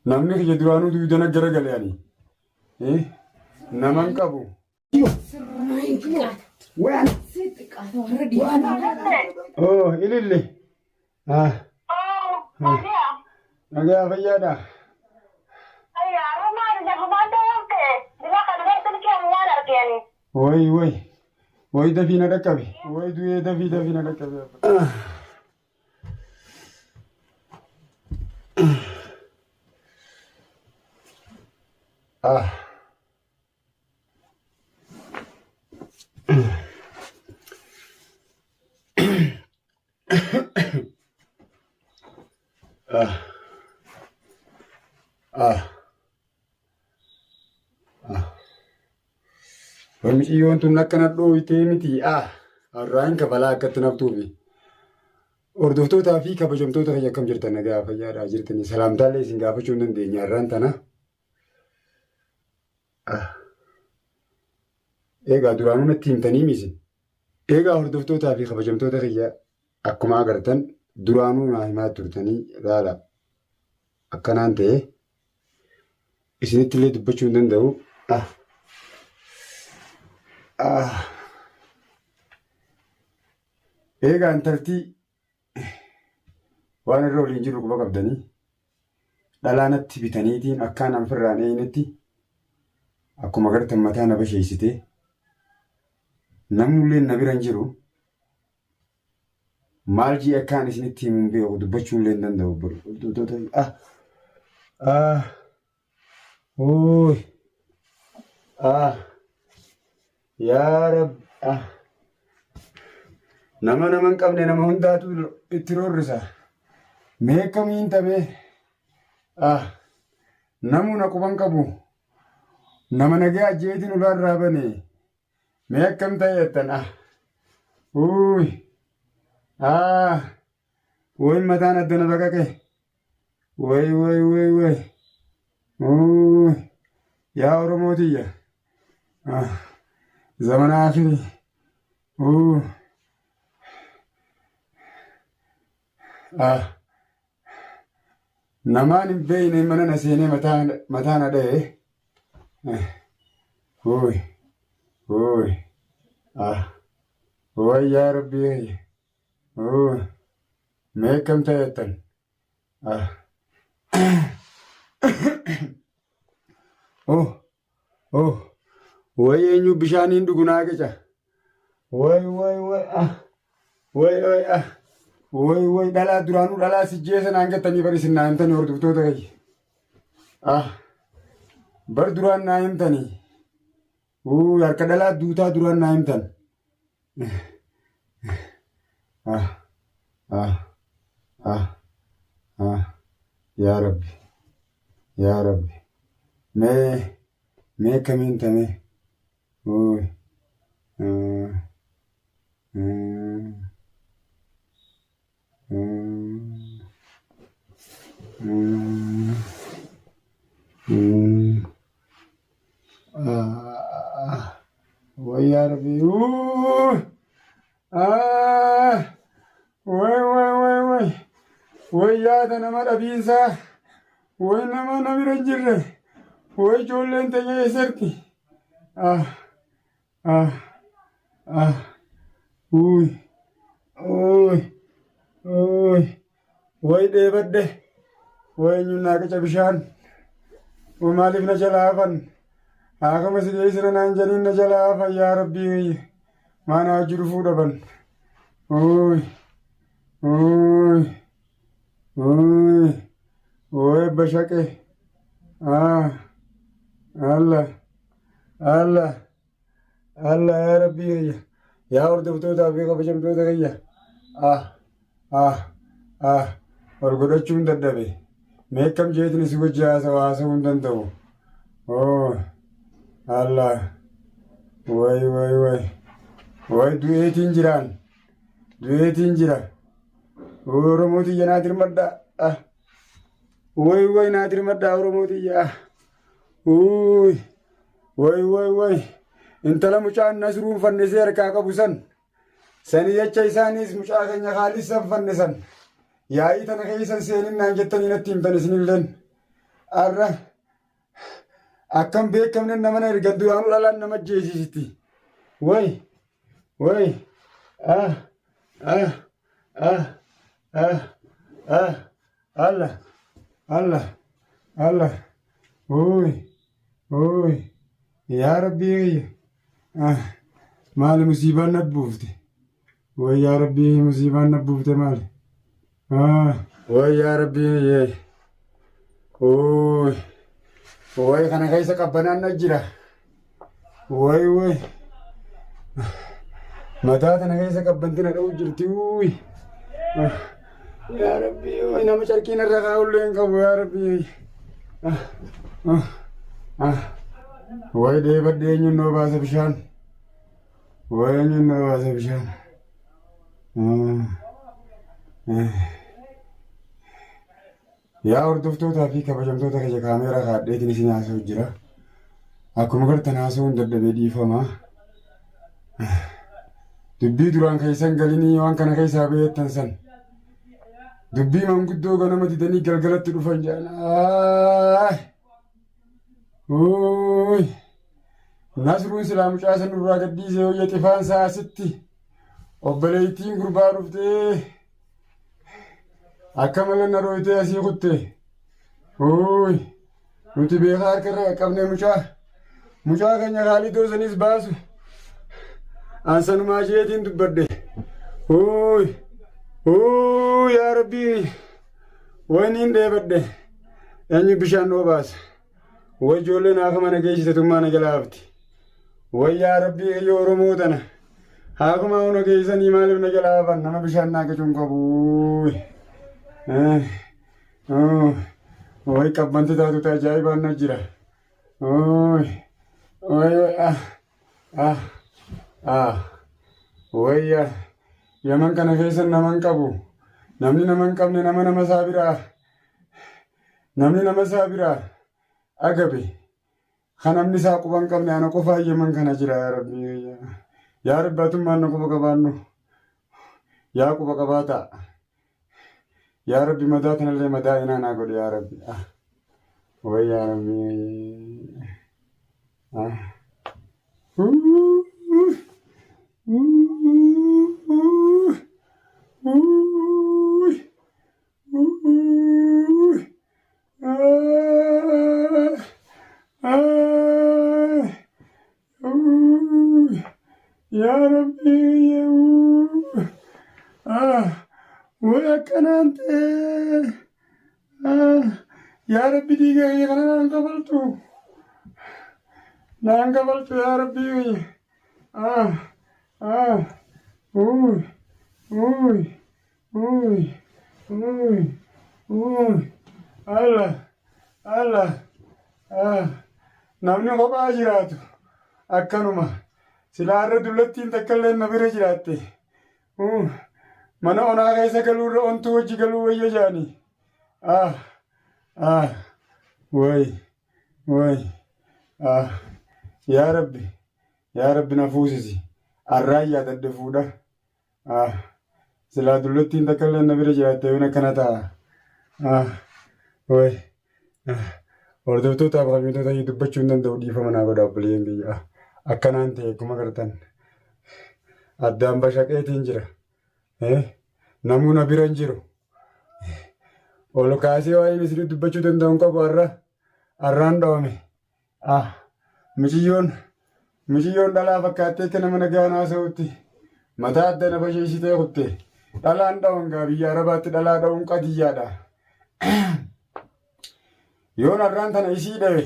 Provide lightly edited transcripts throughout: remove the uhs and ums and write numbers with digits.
namni kiyya duraanuu duudana garagale ani. Naman qabu. Oh, ililli. Nagaa fayyaadha. Woy dafii na dhaqqabe. Woy du'ee dafii na dhaqqabe. Miciyyoon tun akkana dhooyitee miti. Har'aan kabalaa akkatti naftuufi. Hordoftootaa fi kabajamtoota kiyya akkam jirtan nagaa fayyaadhaa jirtanii salaamtaallee isin gaafachuu hin dandeenya har'aan tana. Egaa duraanuu natti himtanii misi. Egaa hordoftootaa fi kabajamtoota kiyya akkuma agartan duraanuu naa himaa turtanii ilaala. Akkanaan ta'e isinitti illee dubbachuu hin danda'u. Egaa intaltii waan irra waliin jiru quba qabdanii dhalaanatti bitaniitiin akkaan anfirraan eeynetti akkuma agartan mataa na basheessitee namnullee na bira hin jiru maal jii akkaan isinitti himuun beeku dubbachuullee hin danda'u. Yaa Rabbi. Nama hin qabne nama hundaatu itti roorrisa. Mee akkamiin tabee? Namuu na quban qabu. Nama nagee ajjeetiin ulaarraa bane. Mee akkam ta'e jettan? Woy mataan addana baqaqe. Woy. Yaa Oromootiyya. Zamana akhiri. Namaan hin beeyne mana na seenee mataa na dha'e. Woy yaa Rabbi. Mee akkam ta'e jettan? Woy eenyu bishaaniin dhugu naa qica. Woy dhalaa duraanuu dhalaa sijjeessa naan jettanii bar isin naa himtanii hordoftoota kiyya. Bar duraan naa himtanii. Harka dhalaa duutaa duraan naa himtan. Yaa Rabbi. Mee akkamiin tame? Woy yaa Rabbi. Woy yaada nama dhabiinsaa. Woy nama na bira hin jirre. Woy ijoolleen teenya eessatti? Woy dheebadde. Woy eenyuun naa qica bishaan. Maaliif na jalaa hafan? Akkama si geessina naan janiin na jalaa hafan yaa Rabbii. Maana hojii dhufuu dhaban. Woy bashaqe. Allah yaa Rabbii. Yaa hordoftootaa fi kabajamtoota kiyya. Wal godhachuun dadhabe. Mee akkam jeetiin si wajji haasa'uu hin danda'u. Allah. Woy du'eetiin jira. Oromootiyya naa dirmadhaa. Woy naa dirmadhaa Oromootiyya. Woy. Intala mucaan Nasruun fannisee harkaa qabu san. Sani jecha isaanis mucaa keenya Khaalid san fannisan. Yaa'ii tana keessan seenin naan jettanii natti himtan isinilleen. arra akkam beekamne nama na erga duraanuu dhalaan nama jeesisitti way ah ah ah ah ah Allah Allah Allah oy yaa rabbii maali musiibaan na buufte way yaa rabbii musiibaan na buufte maali way yaa rabbii way kana keessa qabbanaan na jira way mataa tana keessa qabbanti na dha'u jirti yaa rabbii way nama carqiin irra kaa'ullee hin qabu yaa rabbii way deebadhee eenyuun noo baasa bishaan way eenyuun noo baasa bishaan yaa hordoftootaa fi kabajamtoota keenya kaameeraa kaadheetiin isin haasa'u jira akkuma gartan haasa'uun dadhabee dhiifamaa dubbii duraan keessan galinii waan kana keessaa beektan san dubbii manguddoo ganama didanii galgalatti dhufan jedhan nasruun silaa mucaa san irraa gadhiisee hoyya xifaan saasitti obboleettiin gurbaa dhuftee akka malee na rooyitee asii kutte nuti beekaa harka irra qaqqabnee mucaa keenya haalii doosanis baasu ansanumaa isheetiin dubbadde yaa rabbii waniin dheebadhe eenyu bishaan noo baasa way ijoolleen haaka mana geessite tummaa na jalaa hafti way yaa rabbii kiyya oromoo tana haakuma huna geessanii maaliif na jalaa hafan nama bishaan naa qacuun qabu way qabbanti taatu ajaa'ibaan na jira way yaman kana keessa naman qabu namni naman qabne nama isaa biraa agabe kan namni isaa quban qabne ana qofaa yaman kana jira yaa rabbi atummaan na quba qabaannu yaa quba qabaata yaa rabbi madaa tanallee madaa inaa naa godhe yaa rabbi way yaa rabbi يا ربي وكنت يا ربي ديجا أنا انقبلت يا ربي الله namni kophaa jiraatu akkanuma silaarra dullattiin takkallee na bira jiraatte mana onaa keessa galuurra ontuu wajji galuu wayya jaanii way yaa rabbi na fuusisi arraan yaadadde fuudha silaa dullattiin takkallee na bira jiraatte yoon akkana ta'a way hordoftoota abaalmitoota dubbachuu hin danda'u dhiifama naa godha obboleeyyan biyya akkanaan ta'e akkuma gartan addaan bashaqeetiin jira namuu na bira hin jiru ol kaasee waa'een isin dubbachuu danda'u hin qabu arraan dhawame miciyyoon dhalaa fakkaattee akka nama nagaan haasa'utti mataa adda na basheessitee kutte dhalaan dhawan gaa biyya arabaatti dhalaa dhawuun qadiyyaadha yoon arraan tana isii dhawe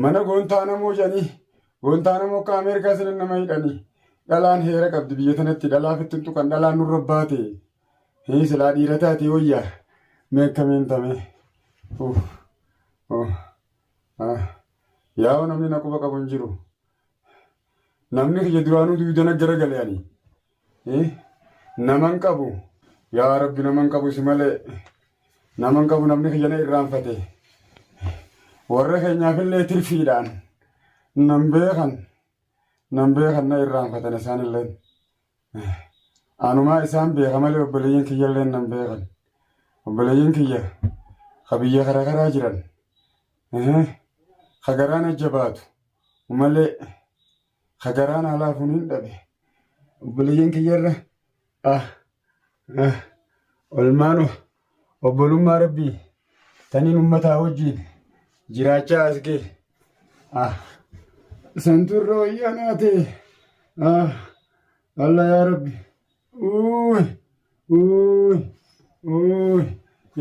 mana goontaa namoo jedhanii goontaa namoo akka Ameerikaa sanan nama hidhanii dhalaan heera qabdi biyya tanatti dhalaaf ittiin tuqan dhalaan nurra baate silaa dhiira taate wayyaa meeqqameen tame yaa'oo namni na quba qabu hin jiru namni kiyya duraanuu duudana gara galeani naman qabu yaa rabbi naman qabu si malee naman qabu namni kiyya na irraanfate warra keenyaafillee tirfiidhaan nan beekan na irraanfatan isaan illeen anumaa isaan beeka malee obboleeyyan kiyyallee nan beekan obboleeyyan kiyya biyya karaa jiran garaan ajjabaatu malee garaan alaafuun hin dhabe obboleeyyan kiyyarra olmaanu obbolummaa rabbii taniin ummataa wajjiin jiraachaa as ga'e santurra wayyaanaa ta'e Allah yaa rabbi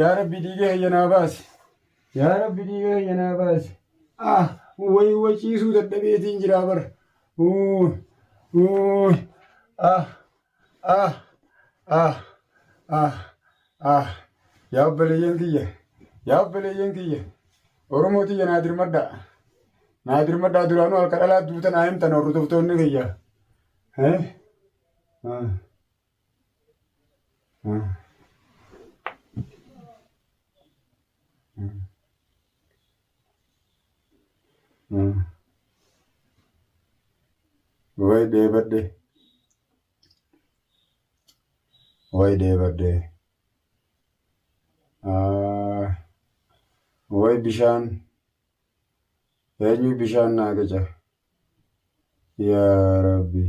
yaa rabbi dhiiga hayyanaa baase yaa rabbi dhiiga hayyanaa baase way ciisuu dadhabeetiin jiraa bara yaa obboleeyyan kiyya Oromoo tiyya naadir maddaa duraanuu halka dhalaa duutan aayimtan hordoftoonni kiyya way deebadde way bishaan eenyu bishaan naa gaca yaa rabbi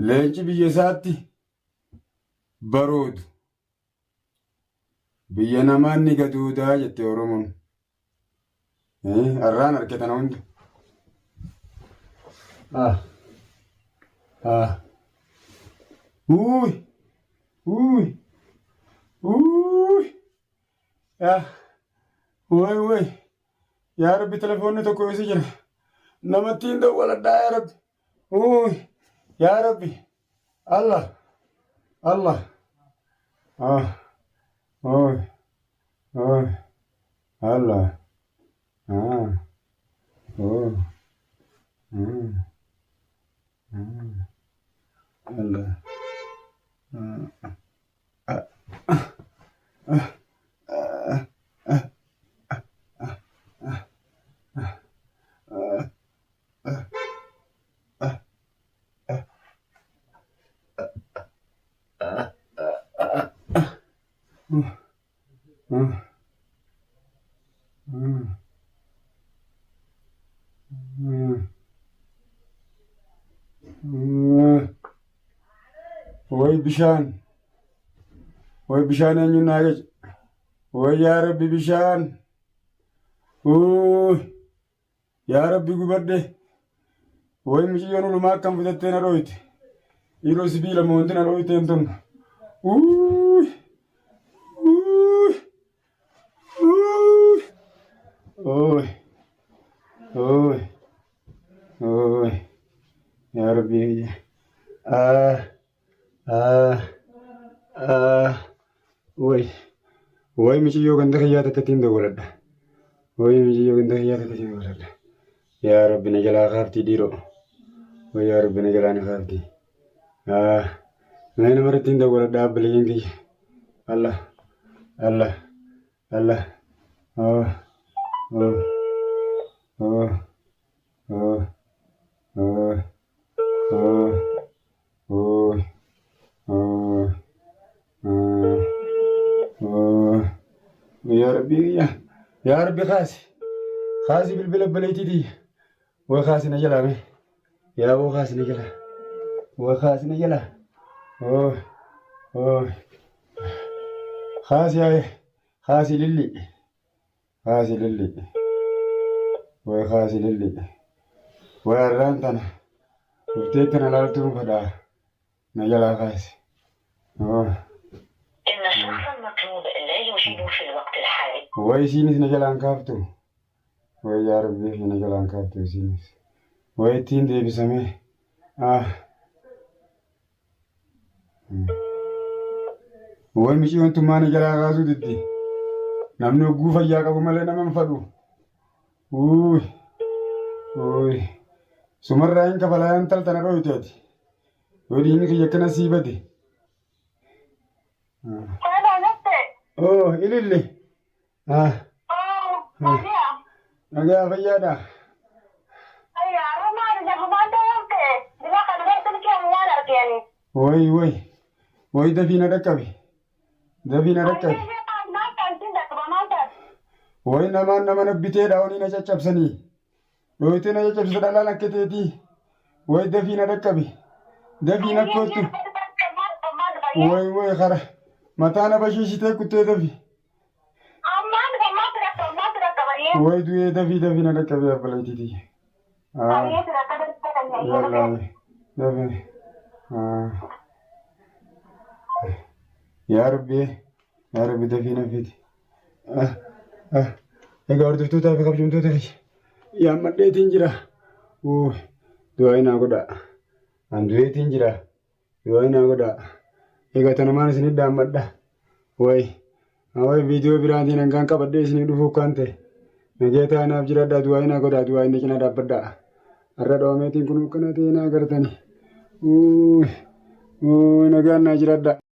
leenci biyya isaatti baroodu biyya namaan ni gaduudaa jette Oromoon har'aan harketana hunda way yaa rabbi telefoonni tokko isi jira namattiin dawwaladhaa yaa rabbi yaa rabbi Allah Allah Allah Allah way bishaan eenyu naa gaca way yaa rabbi bishaan yaa rabbi gubadde way miciyyoon ulumaa akkam fitattee na dhooyte dhiiroo sibiila moonti na dhooyteen tun yaa rabbi way michiyyoo ganda kiyyaa takkattiin dawwaladha way michiyyoo ganda kiyyaa takkattiin dawwaladha yaa rabbi na jalaa kaaftii dhiiroo way yaa rabbi na jalaa na kaaftii mee namarrattiin dawwaladha abbaliyyan kiyya Allah Allah Allah يا ربي خاسي بالبلد بليتي دي وخاسي نجلا مي يا ابو خاسي نجلا وخاسي نجلا خاسي للي وخاسي للي ويرانتنا وفتيتنا لالتون فدا نجلا خاسي إن الشخص المطلوب لا يوجد في الوقت الحالي ويسينس نجلان كافتو ويا ربي نجلان كافتو سينس ويتين دي بسمي ويمشي وانتم ما نجلا غازو ددي نمنو غوفا يا كابو مالنا من فدو سمرين كفلايان تلتنا رويتاتي ودينك يكنا سيبتي إلي نجا فيادا Woy dafii na dhaqqabe. Dafii na dhaqqabe. Woy namaan nama nabbitee dhaawanii na caccabsanii. Dhooyitee na caccabsite dhalaan akka ta'eetii. Woy dafii na dhaqqabe. Dafii na kootu. Woy kara. Mataa na bashiishitee kuttee dafii. Woy du'ee dafii na dhaqqabe abbalaitii. Yallaa dafii. Yaa Rabbi dafii na fidi. Egaa hordoftootaa fi kabajamtoota yaammadheetiin jira. Du'aa naa godhaa. An du'eetiin jira. Du'aa naa godhaa. Egaa tanamaan isinii dhaammadha. Woy viidiyoo biraatiin hangaan qabadhee isinii dhufuuf kan ta'e. Nagee taanaaf jiradhaa du'aa naa godhaa. Du'aa inni cina dhaabbadhaa. Har'a dhoomeetiin kun akkana ta'e naa gartani. Nagaan naa jiradhaa.